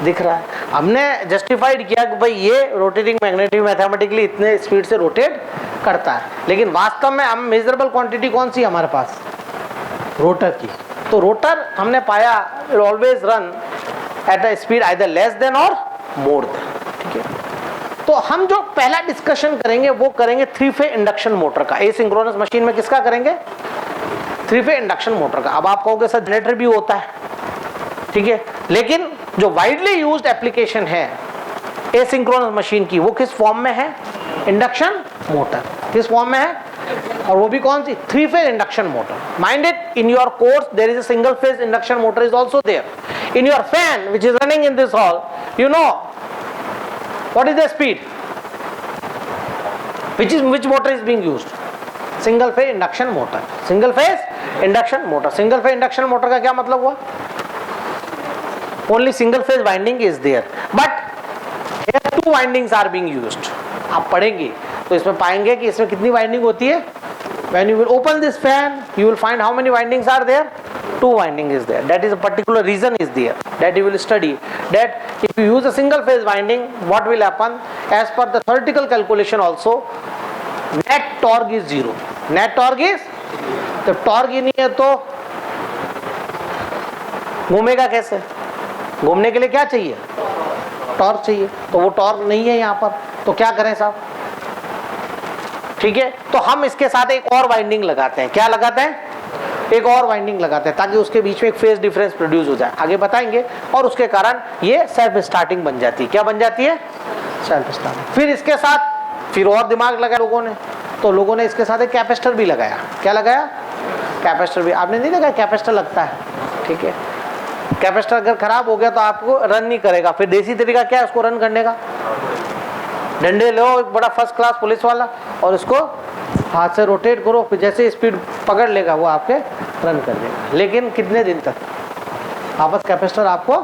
दिख रहा है. हमने जस्टिफाइड किया कि भाई ये रोटेटिंग मैग्नेटिक मैथमेटिकली इतने स्पीड से रोटेट करता है, लेकिन वास्तव में हम मेजरेबल क्वांटिटी कौन सी हमारे पास? रोटर की. तो रोटर हमने पाया always run at a speed either less than और मोर देन. ठीक है, तो हम जो पहला डिस्कशन करेंगे वो करेंगे 3-phase इंडक्शन मोटर का. एसिंक्रोनस मशीन में किसका करेंगे? 3-phase इंडक्शन मोटर का. अब आप कहोगे सर जनरेटर भी होता है, ठीक है, लेकिन जो वाइडली यूज्ड एप्लीकेशन है एसिंक्रोनस मशीन की वो किस फॉर्म में है? Induction motor. किस फॉर्म में है? और वो भी कौन सी? 3-phase induction motor. Mind it, in your course there is a single phase induction motor is also there. In your fan which is running in this hall, you know What is the speed? Which motor is being used? Single phase induction motor. Single phase induction motor. Single phase induction motor का क्या मतलब हुआ? Only single phase winding is there, but here two windings are being used. आप पढ़ेंगे तो इसमें पाएंगे कि इसमें कितनी वाइंडिंग होती है. When you will open this fan, you will find how many windings are there? Two winding is there. That is a particular reason is there that you will study. That if you use a single phase winding, what will happen? As per the theoretical calculation also, net torque is zero. Net torque is, तो torque ही नहीं है तो घूमेगा कैसे? घूमने के लिए क्या चाहिए? टॉर्क चाहिए. तो वो टॉर्क नहीं है यहाँ पर, तो क्या करें साहब? ठीक है, तो हम इसके साथ एक और वाइंडिंग लगाते हैं. क्या लगाते हैं? एक और वाइंडिंग लगाते हैं ताकि उसके बीच में एक फेज डिफरेंस प्रोड्यूस हो जाए. आगे बताएंगे. और उसके कारण ये सेल्फ स्टार्टिंग बन जाती है. क्या बन जाती है? Self starting. फिर इसके साथ फिर और दिमाग लगाया लोगों ने, तो लोगों ने इसके साथ एक कैपेसिटर भी लगाया. क्या लगाया? कैपेसिटर भी. आपने नहीं देखा कैपेसिटर लगता है? ठीक है, कैपेसिटर अगर खराब हो गया तो आपको रन नहीं करेगा. फिर देसी तरीका क्या है उसको रन करने का? डंडे लो एक बड़ा फर्स्ट क्लास पुलिस वाला और उसको हाथ से रोटेट करो, फिर जैसे स्पीड पकड़ लेगा वो आपके रन कर देगा. लेकिन कितने दिन तक? वापस कैपेसिटर आपको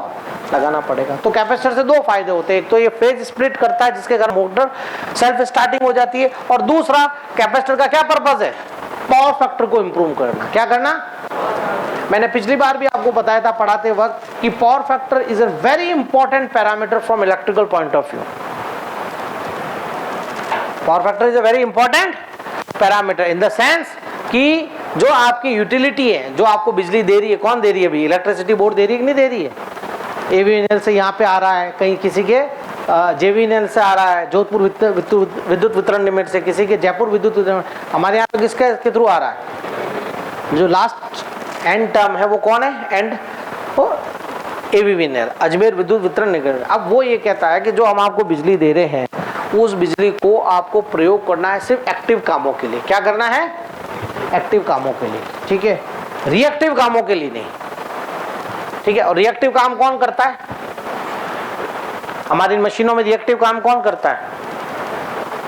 लगाना पड़ेगा. तो कैपेसिटर से दो फायदे होते हैं. एक तो ये फेज स्प्लिट करता है जिसके कारण मोटर सेल्फ स्टार्टिंग हो जाती है, और दूसरा कैपेसिटर का क्या पर्पज है? पावर फैक्टर को इंप्रूव करना. क्या करना? मैंने पिछली बार भी आपको बताया था पढ़ाते वक्त कि power factor is a very important parameter from electrical point of view. Power factor is a very important parameter in the sense कि जो आपकी यूटिलिटी है, जो आपको बिजली दे रही है, कौन दे रही है? भी इलेक्ट्रिसिटी बोर्ड दे रही है कि नहीं दे रही है? एवीएनएल से यहाँ पे आ रहा है, कहीं किसी के जेवीएनएल से आ रहा है, जोधपुर विद्युत वितरण लिमिटेड से, किसी के जयपुर विद्युत वितरण. हमारे यहाँ पे किसके थ्रू आ रहा है? जो लास्ट एंड टर्म है वो कौन है? एंड वो एवीएनएल, अजमेर विद्युत वितरण निगम. अब वो ये कहता है कि जो हम आपको बिजली दे रहे हैं उस बिजली को आपको प्रयोग करना है सिर्फ एक्टिव कामों के लिए. क्या करना है? एक्टिव कामों के लिए. ठीक है, रिएक्टिव कामों के लिए नहीं. ठीक है, और रिएक्टिव काम कौन करता है? हमारी मशीनों में रिएक्टिव काम कौन करता है?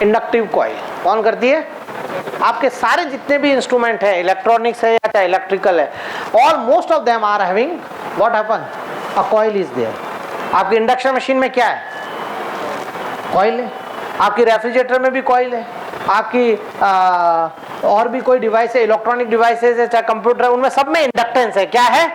Inductive coil. कौन करती है? आपके सारे जितने भी इंस्ट्रूमेंट है, इलेक्ट्रॉनिक्स है या चाहे इलेक्ट्रिकल है, all most of them are having what happen? A coil is there. आपकी इंडक्शन मशीन में क्या है? कॉइल है. आपकी रेफ्रिजरेटर में भी कॉइल है. आपकी और भी कोई डिवाइस है, इलेक्ट्रॉनिक डिवाइसेस है, चाहे कंप्यूटर है, उनमें सब में इंडक्टेंस है. क्या है?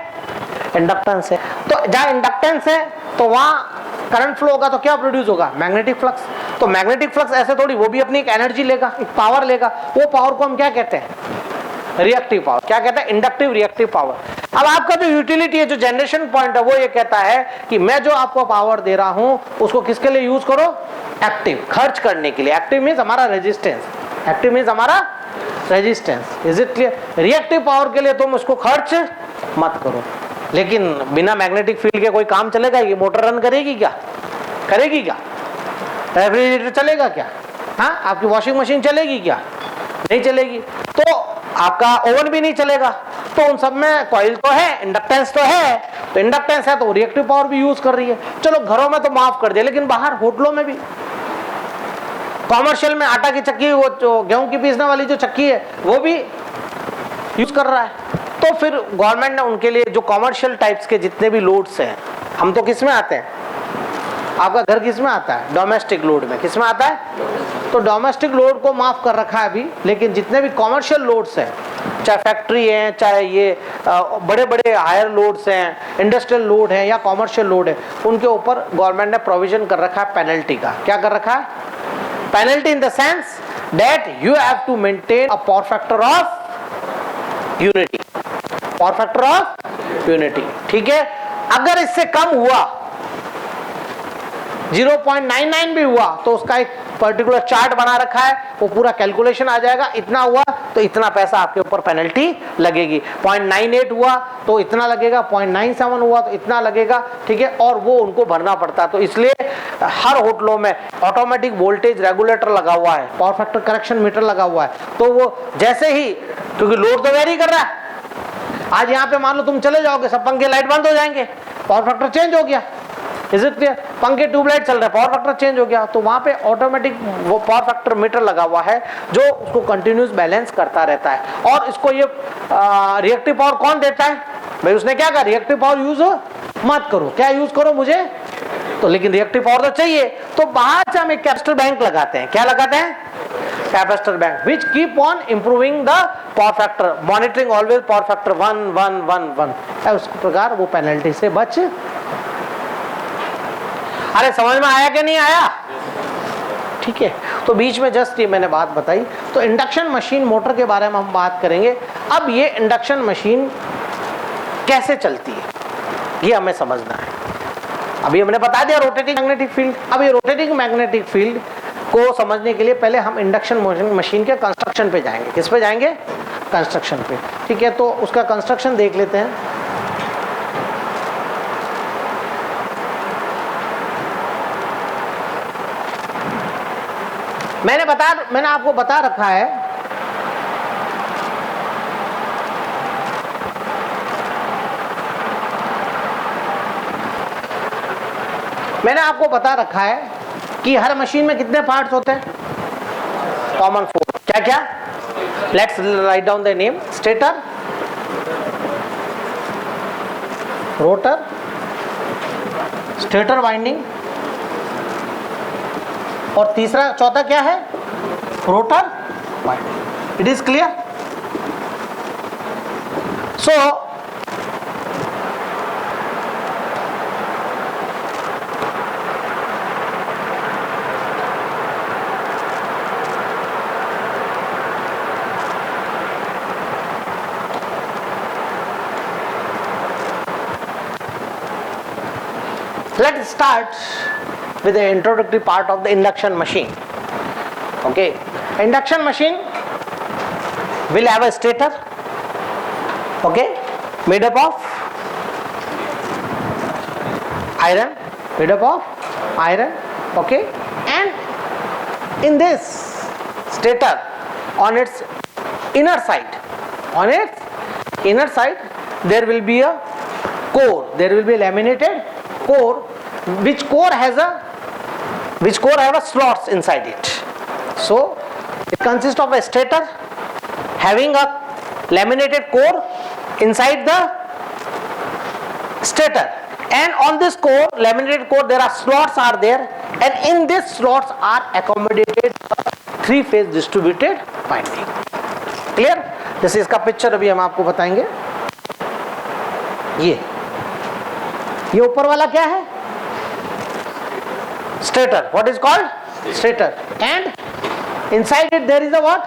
इंडक्टेंस है. तो जहाँ इंडक्टेंस है तो वहाँ करंट फ्लो होगा तो क्या प्रोड्यूस होगा? Magnetic flux. तो मैग्नेटिक फ्लक्स ऐसे थोड़ी, वो भी अपनी एक एनर्जी लेगा, एक पावर लेगा. वो पावर को हम क्या कहते हैं? Reactive power. क्या कहते हैं? Inductive reactive power. अब आपका जो यूटिलिटी है, जो जनरेशन पॉइंट है, वो ये कहता है कि मैं जो आपको पावर दे रहा हूं उसको किसके लिए यूज करो? एक्टिव, खर्च करने के लिए. एक्टिव मीन्स हमारा रेजिस्टेंस. एक्टिव मीन्स हमारा resistance. Is it clear? Reactive power के लिए तुम उसको खर्च मत करो. लेकिन बिना मैग्नेटिक फील्ड के कोई काम चलेगा? ये मोटर रन करेगी क्या? करेगी क्या? रेफ्रिजरेटर चलेगा क्या? हाँ, आपकी वॉशिंग मशीन चलेगी क्या? नहीं चलेगी. तो आपका ओवन भी नहीं चलेगा. तो उन सब में कॉइल तो है, इंडक्टेंस तो है. तो इंडक्टेंस है तो रिएक्टिव पावर भी यूज कर रही है. चलो घरों में तो माफ कर दिया, लेकिन बाहर होटलों में भी, कॉमर्शियल में आटा की चक्की, वो जो गेहूं की पीसने वाली जो चक्की है वो भी यूज कर रहा है. तो फिर गवर्नमेंट ने उनके लिए जो कॉमर्शियल टाइप्स के जितने भी लोड्स हैं, हम तो किस में आते हैं? आपका घर किस में आता है? डोमेस्टिक लोड में. किस में आता है? तो डोमेस्टिक लोड को माफ कर रखा है अभी, लेकिन जितने भी कॉमर्शियल लोड्स हैं, चाहे फैक्ट्री है, चाहे ये बड़े बड़े हायर लोड्स हैं, इंडस्ट्रियल लोड है या कॉमर्शियल लोड है, उनके ऊपर गवर्नमेंट ने प्रोविजन कर रखा है पेनल्टी का. क्या कर रखा है? Penalty in the sense that you have to maintain a power factor of unity. Power factor of unity. ठीक है, अगर इससे कम हुआ, 0.99 भी हुआ, तो उसका एक पर्टिकुलर चार्ट बना रखा है, वो पूरा कैलकुलेशन आ जाएगा. इतना हुआ तो इतना पैसा आपके ऊपर पेनल्टी लगेगी. 0.98 हुआ तो इतना लगेगा, 0.97 हुआ तो इतना लगेगा. ठीक है, और वो उनको भरना पड़ता है. तो इसलिए हर होटलों में ऑटोमेटिक वोल्टेज रेगुलेटर लगा हुआ है, पावर फैक्टर करेक्शन मीटर लगा हुआ है. तो वो जैसे ही, क्योंकि लोड तो वेरी कर रहा है, आज यहाँ पे मान लो तुम चले जाओगे, सब पंखे लाइट बंद हो जाएंगे, पावर फैक्टर चेंज हो गया. Is it clear? पंखे ट्यूबलाइट चल रहा है, पावर फैक्टर चेंज हो गया, तो वहां पे ऑटोमेटिक वो पावर फैक्टर मीटर लगा हुआ है जो उसको कंटिन्यूस बैलेंस करता रहता है। और इसको ये रिएक्टिव पावर कौन देता है भाई? उसने क्या कहा, रिएक्टिव पावर यूज मत करो, क्या यूज करो मुझे तो, लेकिन रिएक्टिव पावर तो चाहिए, तो बाहर से हम एक कैपेसिटर बैंक लगाते हैं। क्या लगाते हैं? Capacitor bank, which keep on improving the power factor, monitoring always power factor 1 1 1 1। उस प्रकार वो पेनल्टी से बच। अरे समझ में आया कि नहीं आया? ठीक है, तो बीच में जस्ट ये मैंने बात बताई। तो इंडक्शन मशीन मोटर के बारे में हम बात करेंगे। अब ये इंडक्शन मशीन कैसे चलती है ये हमें समझना है। अभी हमने बता दिया रोटेटिंग मैग्नेटिक फील्ड। अब ये रोटेटिंग मैग्नेटिक फील्ड को समझने के लिए पहले हम इंडक्शन मशीन के कंस्ट्रक्शन पे जाएंगे। किस पे जाएंगे? कंस्ट्रक्शन पे। ठीक है, तो उसका कंस्ट्रक्शन देख लेते हैं। मैंने आपको बता रखा है कि हर मशीन में कितने पार्ट्स होते हैं? कॉमन 4। क्या क्या? Let's write down the name. Stator, rotor, stator winding, और तीसरा चौथा क्या है? Rotor winding. It is clear? So let's start with the introductory part of the induction machine. Okay, induction machine will have a stator, okay, made up of iron, okay, and in this stator, on its inner side there will be a core, there will be a laminated core, which core have a slots inside it. So it consists of a stator having a laminated core inside the stator, and on this core, laminated core, there are slots are there, and in these slots are accommodated 3-phase distributed winding. Clear? जैसे इसका picture अभी हम आपको बताएंगे। ये ऊपर वाला क्या है? Stator. What is called? Stator. And inside it there is a what?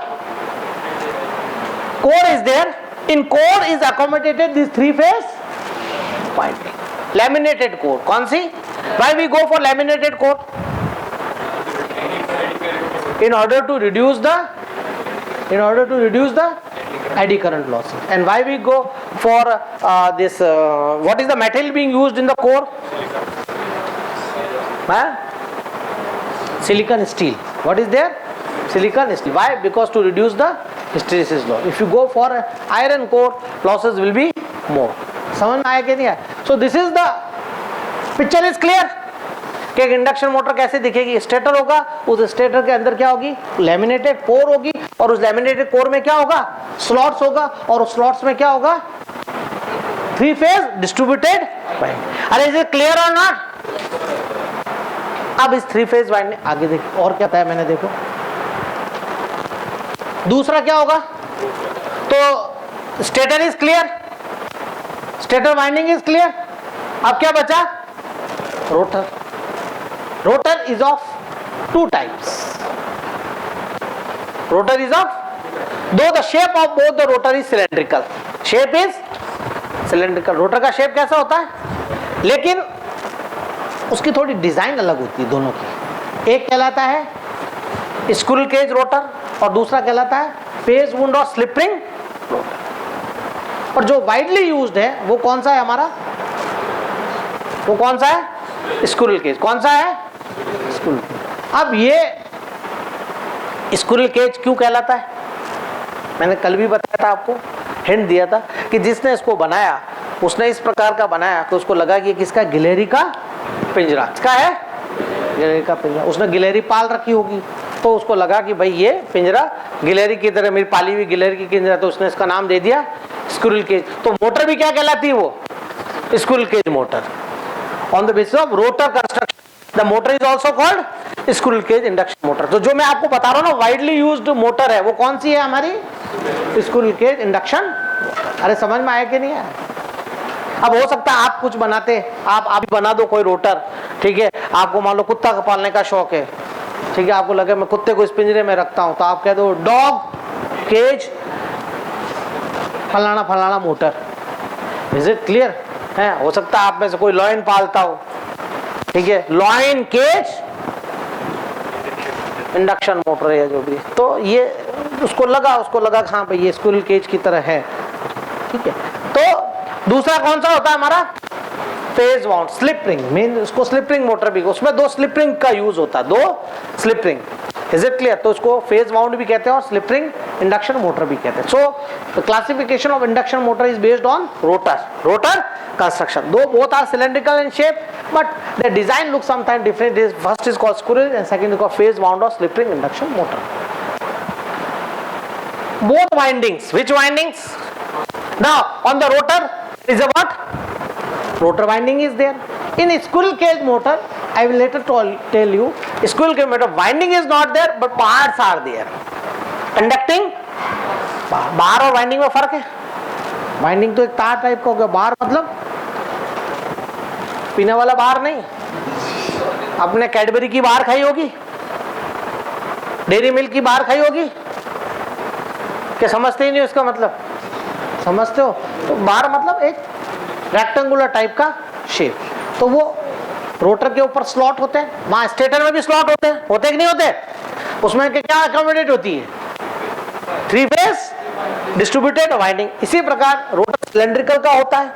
Core is there. In core is accommodated this 3-phase winding. Laminated core. कौन सी? Why we go for laminated core? In order to reduce the eddy current losses. And why we go for this? What is the metal being used in the core? Silicon steel. What is there? Silicon steel. Why? Because to reduce the hysteresis loss. If you go for iron core, losses will be more. समझ में आया कि नहीं आया? So this is the picture is clear. कि एक induction motor कैसे दिखेगी? स्टेटर होगा, उस स्टेटर के अंदर क्या होगी? लैमिनेटेड कोर होगी, और उस लैमिनेटेड कोर में क्या होगा? स्लॉट्स होगा, और उस स्लॉट्स में क्या होगा? 3-phase distributed winding. अरे इज इट क्लियर और नॉट? अब इस 3-phase वाइंडिंग आगे देखो और क्या था मैंने, देखो दूसरा क्या होगा? तो stator is clear, stator winding is clear. अब क्या बचा? Rotor. Rotor is of 2 types. Rotor is of, though the shape of both the rotor is cylindrical. Shape is cylindrical. Rotor का शेप कैसा होता है? लेकिन उसकी थोड़ी डिजाइन अलग होती है दोनों की। एक कहलाता है स्क्विरल केज रोटर, और दूसरा कहलाता है फेज वुंड और स्लिप रिंग रोटर। और जो वाइडली यूज्ड है वो कौन सा है हमारा? वो कौन सा है? Squirrel cage. कौन सा है? Squirrel cage. अब ये स्क्विरल केज क्यों कहलाता है? मैंने कल भी बताया था आपको, हिंट दिया था कि जिसने इसको बनाया उसने इस प्रकार का बनाया कि उसको लगा कि किसका? गिलहरी का पिंजरा। इसका है गिलहरी का पिंजरा, उसने गिलहरी पाल रखी होगी तो उसको लगा कि भाई ये पिंजरा गिलहरी की तरह मेरी पाली हुई गिलहरी की पिंजरा, तो उसने इसका नाम दे दिया स्क्विरल केज। तो मोटर भी क्या कहलाती है, वो squirrel cage motor. On the basis of rotor construction the motor is also called squirrel cage induction motor. तो जो मैं आपको बता रहा हूँ ना वाइडली यूज्ड मोटर है वो कौन सी है हमारी, स्क्विरल केज इंडक्शन। अरे समझ में आया कि नहीं आया? अब हो सकता है आप कुछ बनाते, आप बना दो कोई रोटर, ठीक है, आपको मान लो कुत्ता का पालने का शौक है, ठीक है, आपको लगे मैं कुत्ते को इस पिंजरे में रखता हूं, तो आप कह दो डॉग केज फलाना फलाना मोटर। इज इट क्लियर है? हो सकता है आप में से कोई लॉयन पालता हो, ठीक है, लॉयन केज इंडक्शन मोटर है जो भी, तो ये उसको लगा हाँ भाई ये स्क्विरल केज की तरह है, ठीक है। तो दूसरा कौन सा होता है हमारा, phase wound slip ring, mean उसको स्लिप रिंग मोटर भी, उसमें दो स्लिप रिंग का यूज होता है, दो slip ring. Is it clear? तो उसको फेज वाउंड भी कहते हैं और स्लिप रिंग इंडक्शन मोटर भी कहते हैं। So the classification of induction motor is based on rotor construction. Though both are cylindrical in shape, but their design looks sometimes different. First is called squirrel and second is called phase wound or slip ring induction motor. Both windings, which windings? Now on the rotor is a what? Rotor winding is there. In a squirrel cage motor, I will later tell you, squirrel cage motor winding is not there, but bars are there. Conducting बार और winding में फर्क है। Winding तो एक तार type का हो गया, बार मतलब पीने वाला बार नहीं। आपने कैडबरी की बार खाई होगी, डेयरी मिल्क की बार खाई होगी, क्या समझते ही नहीं उसका मतलब? समझते हो? तो बार मतलब एक रेक्टेंगुलर टाइप का शेप। तो वो रोटर के ऊपर स्लॉट होते हैं, वहां स्टेटर में भी स्लॉट होते हैं कि नहीं होते? उसमें क्या अकोमोडेट होती है? 3 फेज डिस्ट्रीब्यूटेड वाइंडिंग। इसी प्रकार रोटर सिलेंड्रिकल का होता है,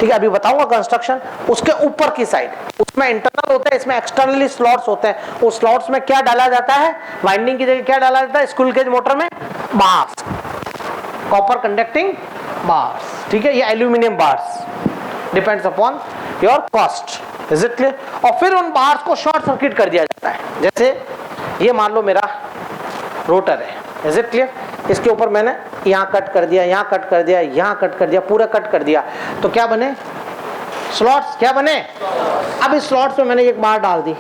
ठीक है, अभी बताऊंगा कंस्ट्रक्शन। उसके ऊपर की साइड उसमें इंटरनल होता है, इसमें एक्सटर्नली स्लॉट्स होते हैं। उस स्लॉट्स में क्या डाला जाता है? वाइंडिंग की जगह क्या डाला जाता है स्क्विरल केज मोटर में? बार्स, कॉपर कंडक्टिंग बार्स, ठीक है, ये aluminium bars, depends upon your cost. Is it clear? और फिर उन बार्स को शॉर्ट सर्किट कर दिया जाता है। जैसे ये मान लो मेरा रोटर है, इज इट क्लियर? इसके ऊपर मैंने यहाँ कट कर दिया, यहाँ कट कर दिया, यहाँ कट कर दिया, पूरा कट कर दिया, तो क्या बने? स्लॉट्स। क्या बने? अब इस स्लॉट्स में मैंने एक बार डाल दी,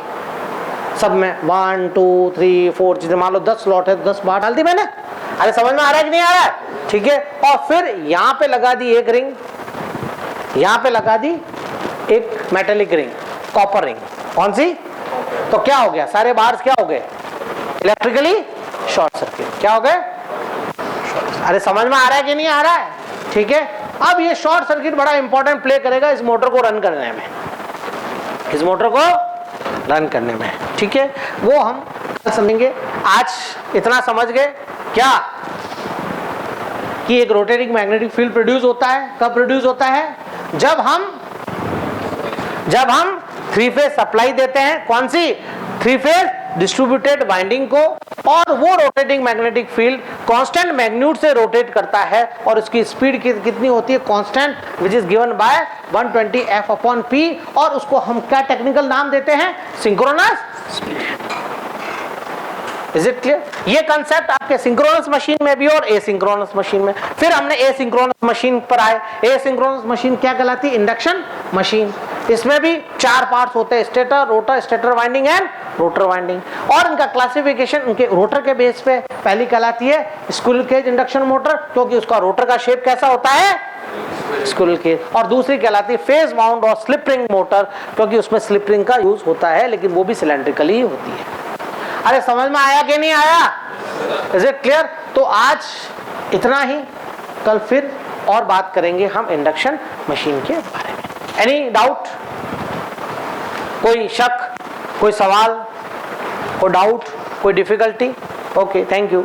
सब में 1 2 3 4 चीजें, मान लो 10 स्लॉट है, 10 बार डाल दी मैंने। अरे समझ में आ रहा है कि नहीं आ रहा है? ठीक है। और फिर यहाँ पे लगा दी एक रिंग, यहाँ पे लगा दी एक मेटेलिक रिंग, कॉपर रिंग। कौन सी? तो क्या हो गया? सारे बार्स क्या हो गए? Electrically short circuit. क्या हो गए? अरे समझ में आ रहा है कि नहीं आ रहा है? ठीक है। अब ये शॉर्ट सर्किट बड़ा इंपॉर्टेंट प्ले करेगा इस मोटर को रन करने में, इस मोटर को रन करने में, ठीक है, वो हम समझेंगे। आज इतना समझ गए क्या कि एक रोटेटिंग मैग्नेटिक फील्ड प्रोड्यूस होता है। कब प्रोड्यूस होता है? जब हम 3 फेज सप्लाई देते हैं। कौन सी? 3 फेज डिस्ट्रीब्यूटेड वाइंडिंग को, और वो rotating magnetic field constant magnitude से रोटेट करता है, और उसकी स्पीड कितनी होती है? Constant, which is given by 120 F/P, और उसको हम क्या टेक्निकल नाम देते हैं? Synchronous speed. Is it clear? ये कंसेप्ट आपके सिंक्रोनस मशीन में भी और एसिंक्रोनस मशीन में। फिर हमने एसिंक्रोनस मशीन पर आए। एसिंक्रोनस मशीन क्या कहलाती है? Induction machine. इसमें भी 4 पार्ट्स होते हैं, stator, rotor, stator winding and rotor winding. और इनका क्लासिफिकेशन उनके रोटर के बेस पे पहली कहलाती है स्क्विरल केज इंडक्शन मोटर, क्योंकि उसका रोटर का शेप कैसा होता है? Squirrel cage. और दूसरी कहलाती है फेज वाउंड और स्लिप रिंग मोटर, क्योंकि उसमें स्लिप रिंग का यूज होता है, लेकिन वो भी सिलेंड्रिकली होती है। अरे समझ में आया कि नहीं आया? Is it clear? तो आज इतना ही, कल फिर और बात करेंगे हम इंडक्शन मशीन के बारे में। Any doubt? कोई शक, कोई सवाल, कोई डाउट, कोई डिफिकल्टी? Okay, thank you.